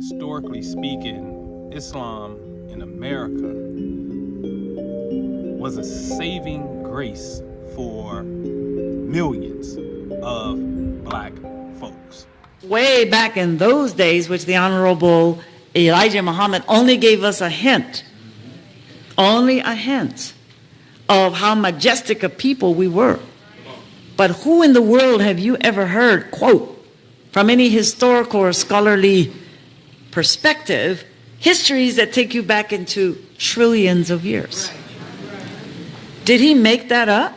historically speaking, Islam in America was a saving grace for millions of black folks. Way back in those days, which the Honorable Elijah Muhammad only gave us a hint of how majestic a people we were. But who in the world have you ever heard quote from any historical or scholarly perspective histories that take you back into trillions of years? Did he make that up?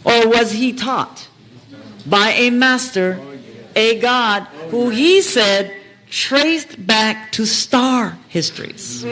Or was he taught by a master, a God who he said traced back to star histories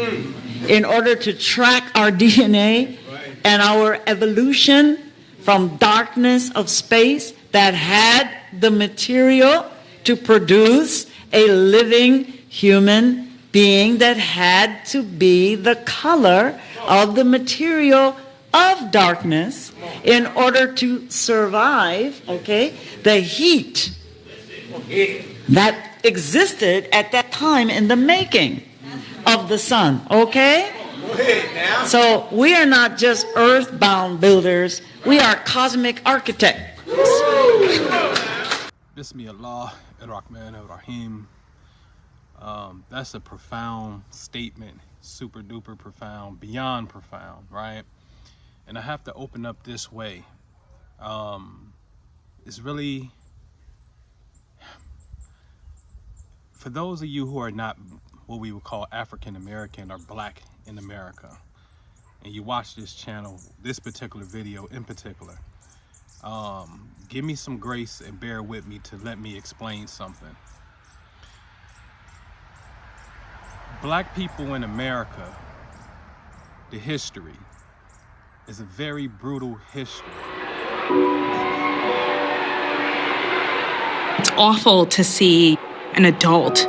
in order to track our DNA and our evolution from darkness of space that had the material to produce a living human being that had to be the color of the material of darkness in order to survive, the heat that existed at that time in the making of the sun, So we are not just earthbound builders, we are cosmic architects. Bismillah ar-Rahman ar-Rahim. That's a profound statement, super duper profound, beyond profound, right? And I have to open up this way. It's really, for those of you who are not what we would call African American or black in America, and you watch this channel, this particular video in particular, give me some grace and bear with me to let me explain something. Black people in America, the history is a very brutal history. It's awful to see an adult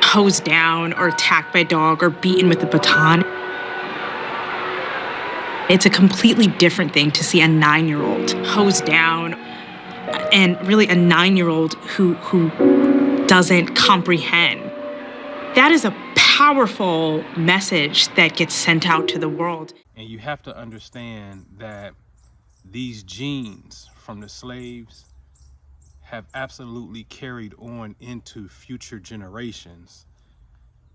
hosed down or attacked by a dog or beaten with a baton. It's a completely different thing to see a 9-year-old hosed down, and really a 9-year-old who doesn't comprehend. That is a powerful message that gets sent out to the world. And you have to understand that these genes from the slaves have absolutely carried on into future generations,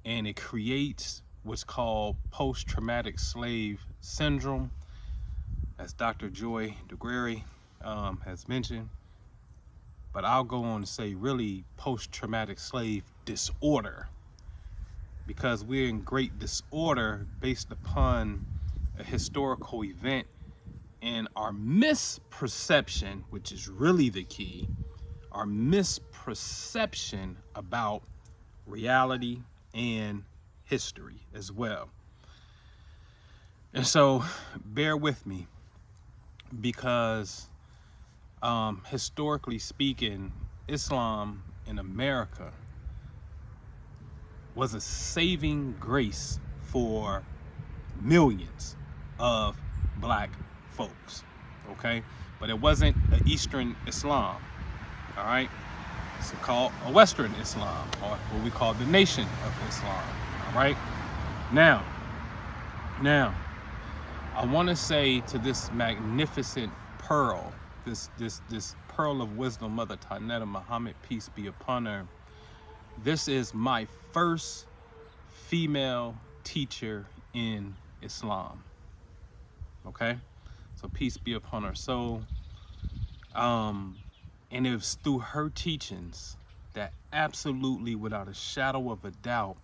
and it creates what's called post-traumatic slave syndrome, as Dr. Joy DeGuerre has mentioned. But I'll go on to say really post-traumatic slave disorder, because we're in great disorder based upon a historical event and our misperception, which is really the key, our misperception about reality and history as well. And so bear with me, because historically speaking, Islam in America was a saving grace for millions of black folks, but it wasn't an Eastern Islam, all right? It's called a Western Islam, or what we call the Nation of Islam, all right? Now, I want to say to this magnificent pearl, this pearl of wisdom, Mother Tynetta Muhammad, peace be upon her. This is my first female teacher in Islam, so peace be upon her soul. And it was through her teachings that absolutely, without a shadow of a doubt,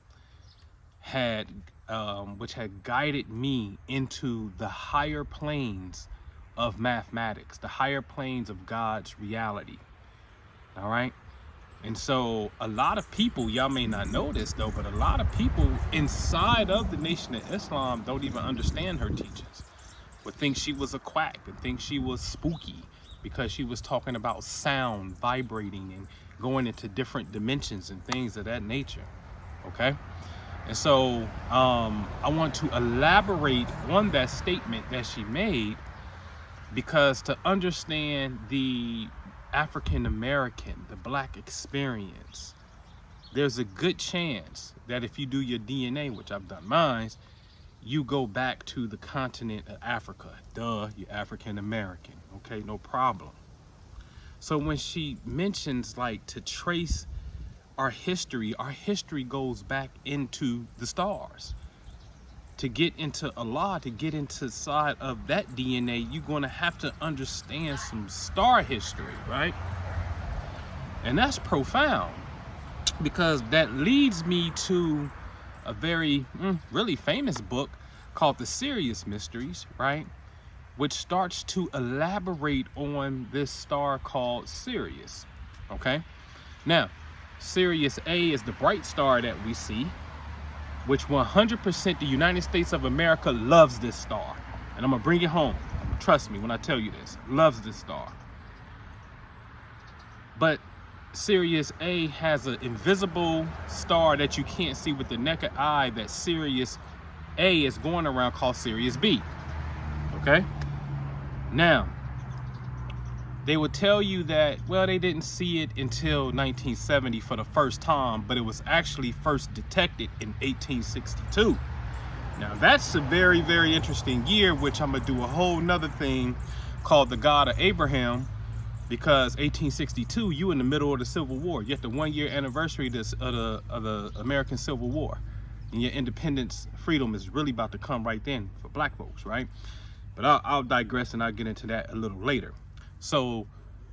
which had guided me into the higher planes of mathematics, the higher planes of God's reality, all right? And so a lot of people, y'all may not know this though, but a lot of people inside of the Nation of Islam don't even understand her teachings, would think she was a quack and think she was spooky, because she was talking about sound vibrating and going into different dimensions and things of that nature, And so I want to elaborate on that statement that she made, because to understand the African American, the black experience, there's a good chance that if you do your DNA, which I've done mine, you go back to the continent of Africa. Duh, you're African American. Okay, no problem. So when she mentions like to trace our history goes back into the stars. To get into Allah, to get into side of that DNA, you're going to have to understand some star history, right? And that's profound, because that leads me to a very really famous book called the Sirius Mysteries, right? Which starts to elaborate on this star called Sirius. Okay, now Sirius A is the bright star that we see, which 100% the United States of America loves this star. And I'm gonna bring it home, trust me when I tell you this, loves this star. But Sirius A has an invisible star that you can't see with the naked eye that Sirius A is going around, called Sirius B. Okay, now they will tell you that, well, they didn't see it until 1970 for the first time, but it was actually first detected in 1862. Now that's a very, very interesting year, which I'm gonna do a whole nother thing called the God of Abraham, because 1862, you in the middle of the Civil War. You're at the 1 year anniversary of the American Civil War, and your independence, freedom is really about to come right then for black folks, right? But I'll digress and I'll get into that a little later. So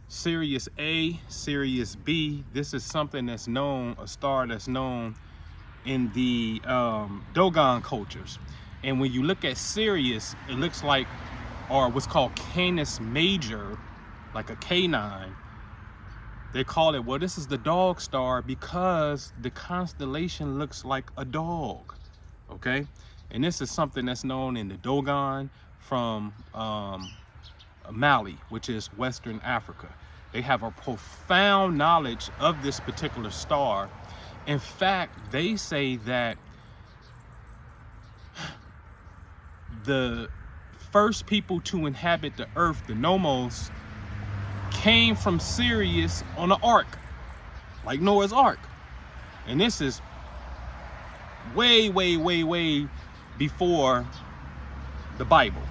Sirius A, Sirius B, this is something that's known, a star that's known in the Dogon cultures. And when you look at Sirius, it looks like, or what's called Canis Major, like a K9. They call it, well, this is the dog star because the constellation looks like a dog, okay? And this is something that's known in the Dogon from Mali, which is Western Africa. They have a profound knowledge of this particular star. In fact, they say that the first people to inhabit the earth, the Nomos, came from Sirius on an ark, like Noah's Ark. And this is way, way, way, way before the Bible.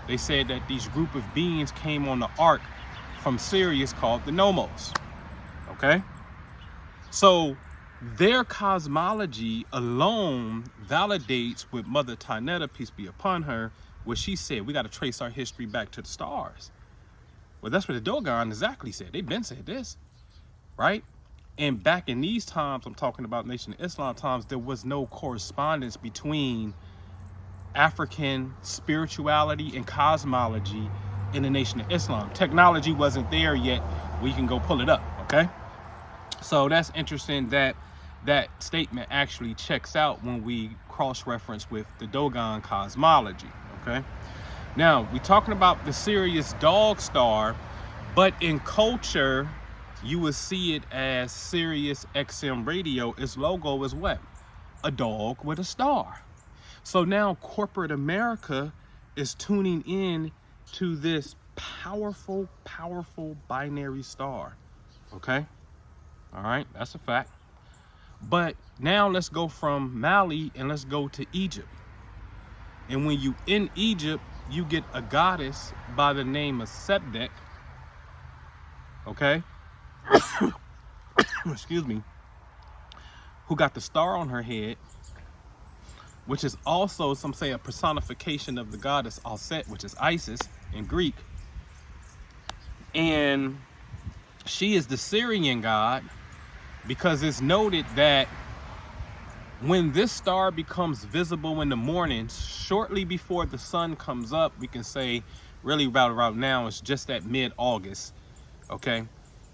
They said that these group of beings came on the ark from Sirius called the Nomos. Okay? So their cosmology alone validates with Mother Tynetta, peace be upon her, what she said, we got to trace our history back to the stars. Well, that's what the Dogon exactly said. They've been said this, right? And back in these times, I'm talking about Nation of Islam times, there was no correspondence between African spirituality and cosmology in the Nation of Islam. Technology wasn't there yet. We can go pull it up, okay? So that's interesting that that statement actually checks out when we cross-reference with the Dogon cosmology, okay? Now, we're talking about the Sirius dog star, but in culture, you will see it as Sirius XM radio. Its logo is what? A dog with a star. So now corporate America is tuning in to this powerful, powerful binary star, okay? All right, that's a fact. But now let's go from Mali and let's go to Egypt. And when you in Egypt, you get a goddess by the name of Sebdek, okay? Excuse me. Who got the star on her head, which is also, some say, a personification of the goddess Alset, which is Isis in Greek. And she is the Syrian god, because it's noted that when this star becomes visible in the morning, shortly before the sun comes up, we can say really about now, it's just at mid-August, okay?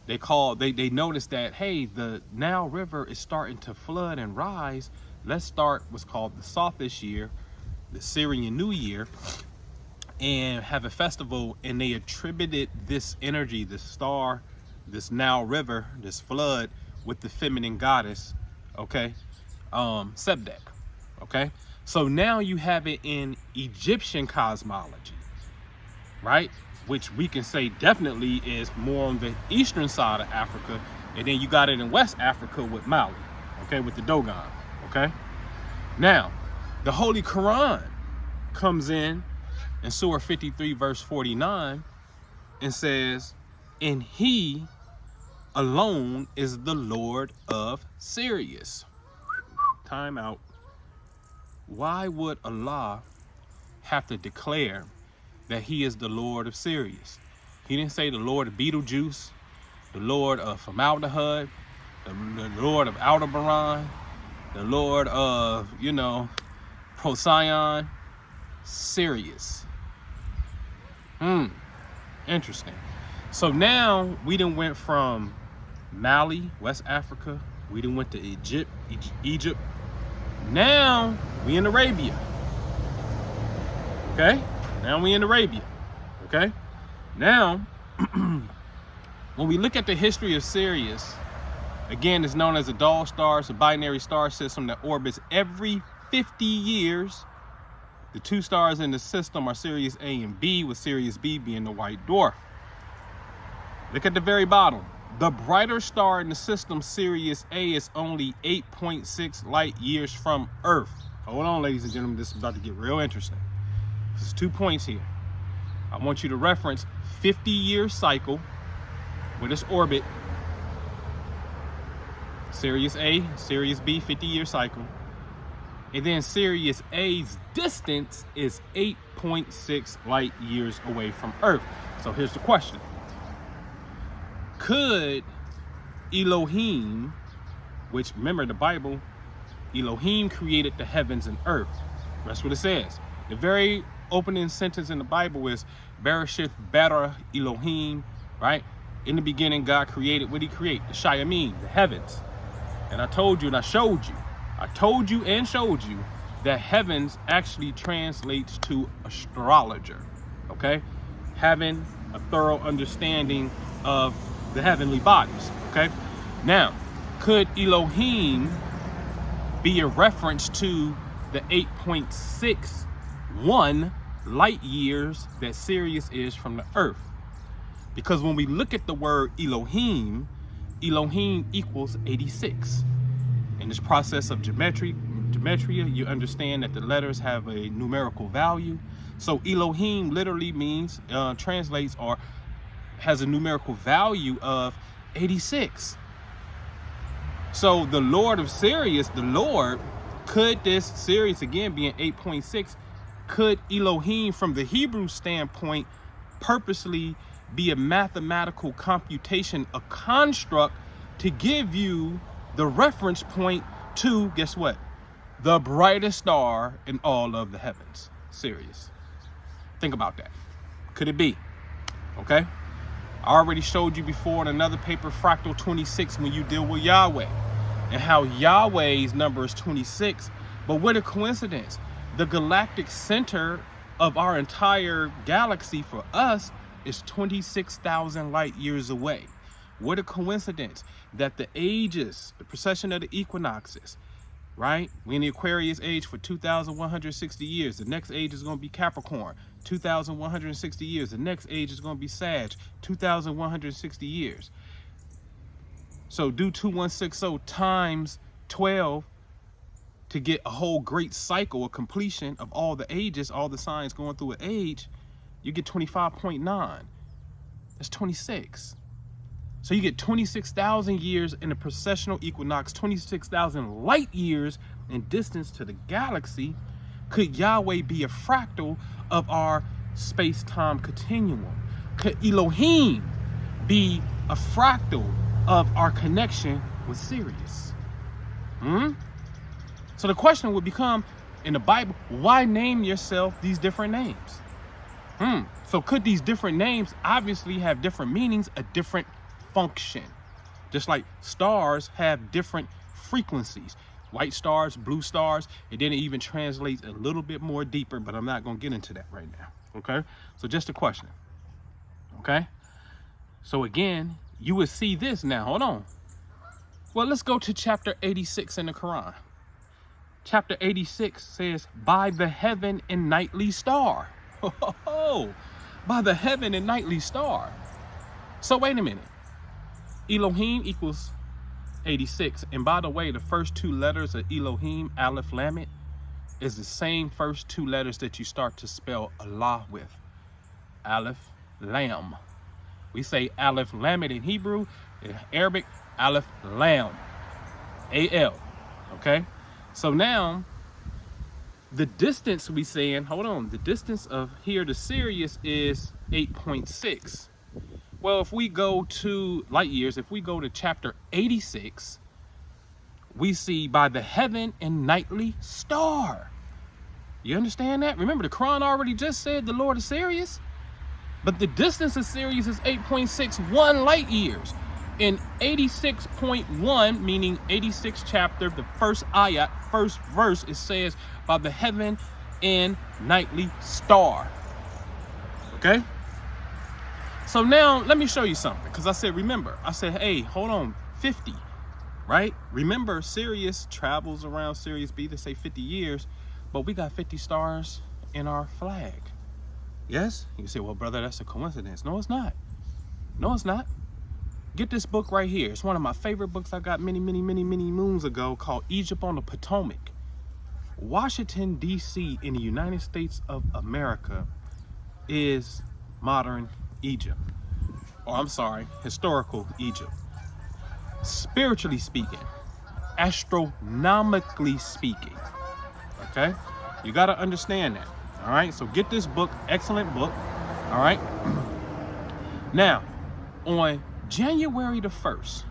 They notice that, hey, the Nile River is starting to flood and rise. Let's start what's called the Sothis year, the Syrian New Year, and have a festival. And they attributed this energy, this star, this Nile River, this flood, with the feminine goddess, okay, Sebdek, okay? So now you have it in Egyptian cosmology, right? Which we can say definitely is more on the eastern side of Africa. And then you got it in West Africa with Mali, okay, with the Dogon, okay? Now, the Holy Quran comes in Surah 53, verse 49, and says, and he alone is the Lord of Sirius. Time out. Why would Allah have to declare that he is the Lord of Sirius? He didn't say the Lord of Beetlejuice, the Lord of Formaldehyde, the Lord of Aldebaran, the Lord of, Procyon. Sirius. Interesting. So now we done went from Mali, West Africa. We done went to Egypt. Now we in Arabia. Okay? Now we in Arabia. Okay? Now, when we look at the history of Sirius, again, it's known as a dual star. It's a binary star system that orbits every 50 years. The two stars in the system are Sirius A and B, with Sirius B being the white dwarf. Look at the very bottom. The brighter star in the system, Sirius A, is only 8.6 light years from Earth. Hold on, ladies and gentlemen, this is about to get real interesting. There's 2 points here. I want you to reference 50-year cycle with its orbit. Sirius A, Sirius B, 50-year cycle. And then Sirius A's distance is 8.6 light years away from Earth. So here's the question. Could Elohim, which, remember the Bible, Elohim created the heavens and earth. That's what it says. The very opening sentence in the Bible is Bereshith bara Elohim, right? In the beginning, God created, what did he create? The Shayamim, the heavens. And I told you and I showed you and showed you that heavens actually translates to astrologer, okay? Having a thorough understanding of the heavenly bodies, okay? Now, could Elohim be a reference to the 8.61 light years that Sirius is from the Earth? Because when we look at the word Elohim, Elohim equals 86. In this process of gematria, you understand that the letters have a numerical value. So Elohim literally means, translates or has a numerical value of 86. So the Lord of Sirius, the Lord, could this Sirius again being 8.6, could Elohim from the Hebrew standpoint purposely be a mathematical computation, a construct to give you the reference point to, guess what? The brightest star in all of the heavens, Sirius. Think about that. Could it be? Okay. I already showed you before in another paper, Fractal 26, when you deal with Yahweh and how Yahweh's number is 26. But what a coincidence. The galactic center of our entire galaxy for us is 26,000 light years away. What a coincidence that the ages, the precession of the equinoxes, right? We're in the Aquarius age for 2,160 years. The next age is going to be Capricorn, 2,160 years. The next age is going to be Sag, 2,160 years. So do 2160 times 12 to get a whole great cycle of completion of all the ages, all the signs going through an age. You get 25.9. That's 26. So you get 26,000 years in the precessional equinox, 26,000 light years in distance to the galaxy. Could Yahweh be a fractal of our space-time continuum? Could Elohim be a fractal of our connection with Sirius? So the question would become, in the Bible, why name yourself these different names? So could these different names obviously have different meanings, a different function? Just like stars have different frequencies. White stars, blue stars, and then it even translates a little bit more deeper, but I'm not going to get into that right now, okay? So just a question, okay? So again, you would see this now. Hold on. Well, let's go to chapter 86 in the Quran. Chapter 86 says, by the heaven and nightly star. By the heaven and nightly star. So wait a minute. Elohim equals 86. And by the way, the first two letters of Elohim, Aleph Lamed, is the same first two letters that you start to spell Allah with. Aleph Lam. We say Aleph Lamed in Hebrew, in Arabic, Aleph Lam. A-L. Okay? So now, the distance we saying, hold on, the distance of here to Sirius is 8.6. Well, if we go to light years, if we go to chapter 86, we see by the heaven and nightly star. You understand that? Remember, the Quran already just said the Lord is Sirius, but the distance of Sirius is 8.61 light years. In 86.1, meaning 86th chapter, the first ayat, first verse, it says, by the heaven and nightly star. Okay? So now, let me show you something, because I said, remember, I said, hey, hold on, 50, right? Remember, Sirius travels around Sirius B, they say 50 years, but we got 50 stars in our flag. Yes? You say, well, brother, that's a coincidence. No, it's not. No, it's not. Get this book right here. It's one of my favorite books I got many moons ago, called Egypt on the Potomac. Washington, D.C. in the United States of America is modern Egypt. Or I'm sorry, historical Egypt. Spiritually speaking, astronomically speaking, okay? You got to understand that, all right? So get this book, excellent book, all right? Now, on January the 1st,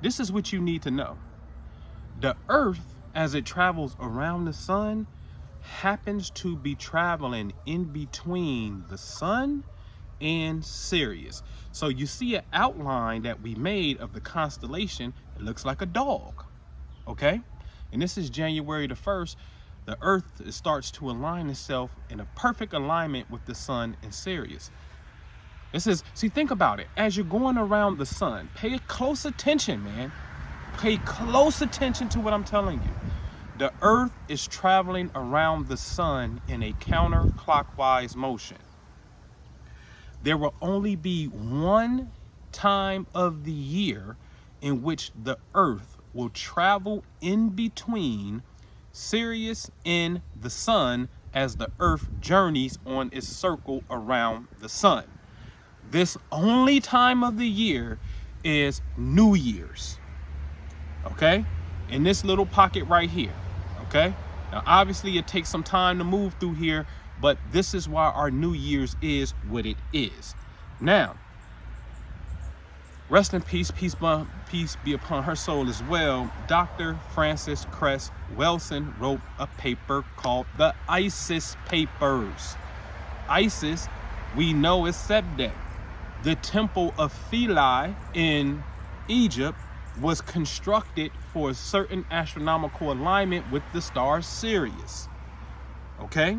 this is what you need to know. The Earth, as it travels around the sun, happens to be traveling in between the sun and Sirius. So you see an outline that we made of the constellation. It looks like a dog, okay? And this is January the 1st. The Earth starts to align itself in a perfect alignment with the sun and Sirius. This is, see, think about it. As you're going around the sun, pay close attention, man. Pay close attention to what I'm telling you. The Earth is traveling around the sun in a counterclockwise motion. There will only be one time of the year in which the Earth will travel in between Sirius and the sun as the Earth journeys on its circle around the sun. This only time of the year is New Year's, okay? In this little pocket right here, okay? Now, obviously, it takes some time to move through here, but this is why our New Year's is what it is. Now, rest in peace, peace be upon her soul as well. Dr. Frances Cress Welsing wrote a paper called the Isis Papers. Isis, we know, is Sebde. The temple of Philae in Egypt was constructed for a certain astronomical alignment with the star Sirius. Okay?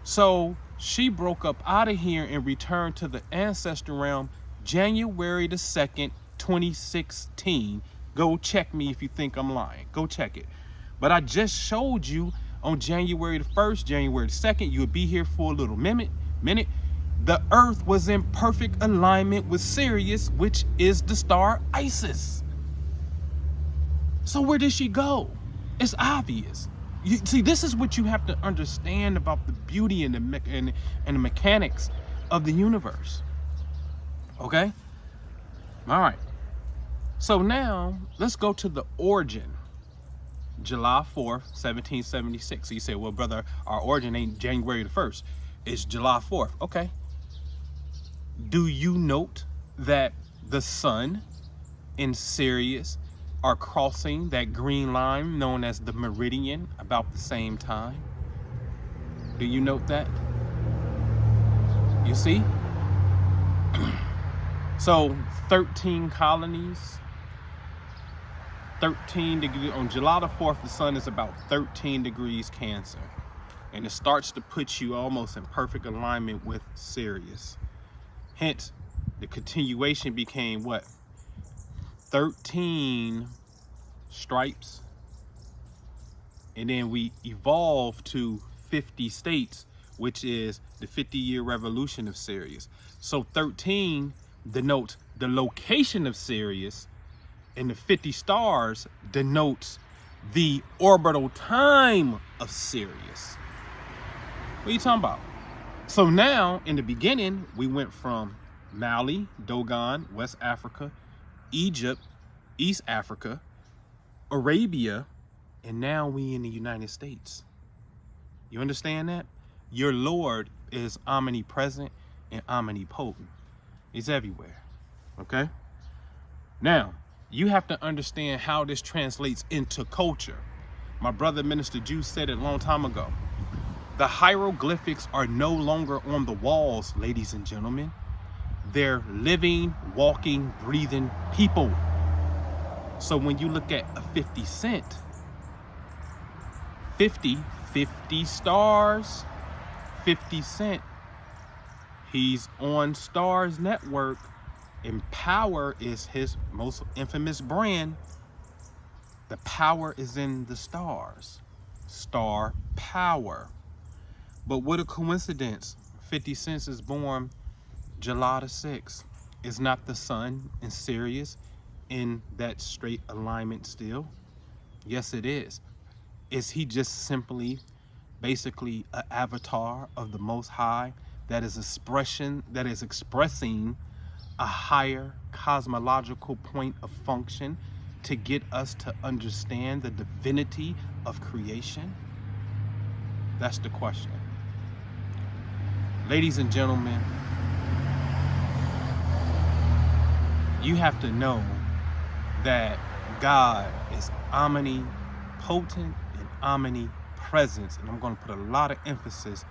So she broke up out of here and returned to the ancestor realm January the 2nd, 2016. Go check me if you think I'm lying. Go check it. But I just showed you on January the 1st, January the 2nd, you would be here for a little minute. The Earth was in perfect alignment with Sirius, which is the star Isis. So where did she go? It's obvious. You see, this is what you have to understand about the beauty and the mechanics of the universe. Okay? All right. So now let's go to the origin. July 4th, 1776. So you say, well, brother, our origin ain't January the 1st. It's July 4th. Okay. Do you note that the sun and Sirius are crossing that green line known as the meridian about the same time? Do you note that? You see? So 13 colonies, 13 degrees. On July the 4th, the sun is about 13 degrees Cancer. And it starts to put you almost in perfect alignment with Sirius. Hence, the continuation became what? 13 stripes. And then we evolved to 50 states, which is the 50-year revolution of Sirius. So 13 denotes the location of Sirius, And the 50 stars denotes the orbital time of Sirius. What are you talking about? So now, in the beginning, we went from Mali, Dogon, West Africa, Egypt, East Africa, Arabia, and now we in the United States. You understand that? Your Lord is omnipresent and omnipotent. He's everywhere, okay? Now, you have to understand how this translates into culture. My brother, Minister Jew, said it a long time ago. The hieroglyphics are no longer on the walls, ladies and gentlemen. They're living, walking, breathing people. So when you look at a 50 cent, 50 stars, 50 cent, he's on Stars Network, and Power is his most infamous brand. The power is in the stars. Star power. But what a coincidence. 50 Cent is born July the 6th. Is not the sun in Sirius in that straight alignment still? Yes, it is. Is he just simply, basically, an avatar of the Most High that is expressing a higher cosmological point of function to get us to understand the divinity of creation? That's the question. Ladies and gentlemen, you have to know that God is omnipotent and omnipresent, and I'm going to put a lot of emphasis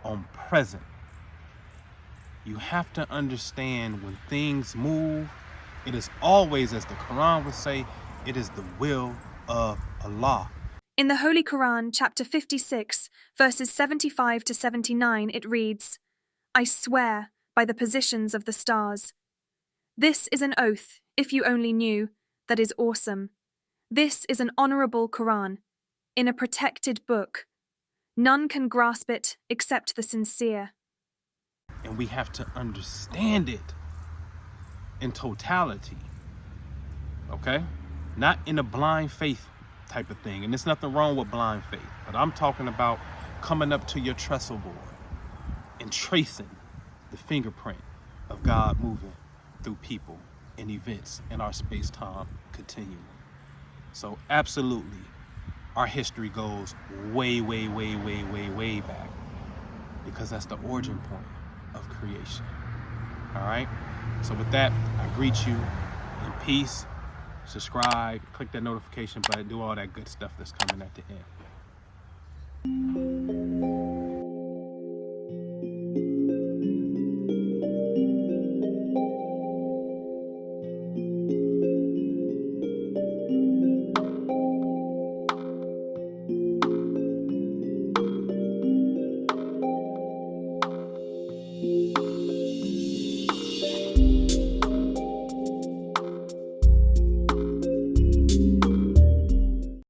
on present. You have to understand when things move, it is always, as the Quran would say, it is the will of Allah. In the Holy Quran, chapter 56, verses 75 to 79, it reads, I swear by the positions of the stars. This is an oath, if you only knew, that is awesome. This is an honorable Quran, in a protected book. None can grasp it except the sincere. And we have to understand it in totality, okay? Not in a blind faith type of thing. And there's nothing wrong with blind faith, but I'm talking about coming up to your trestle board and tracing the fingerprint of God moving through people and events in our space-time continuum. So absolutely, our history goes way, way, way, way, way, way back, because that's the origin point of creation. All right? So with that, I greet you in peace. Subscribe, click that notification button, do all that good stuff that's coming at the end.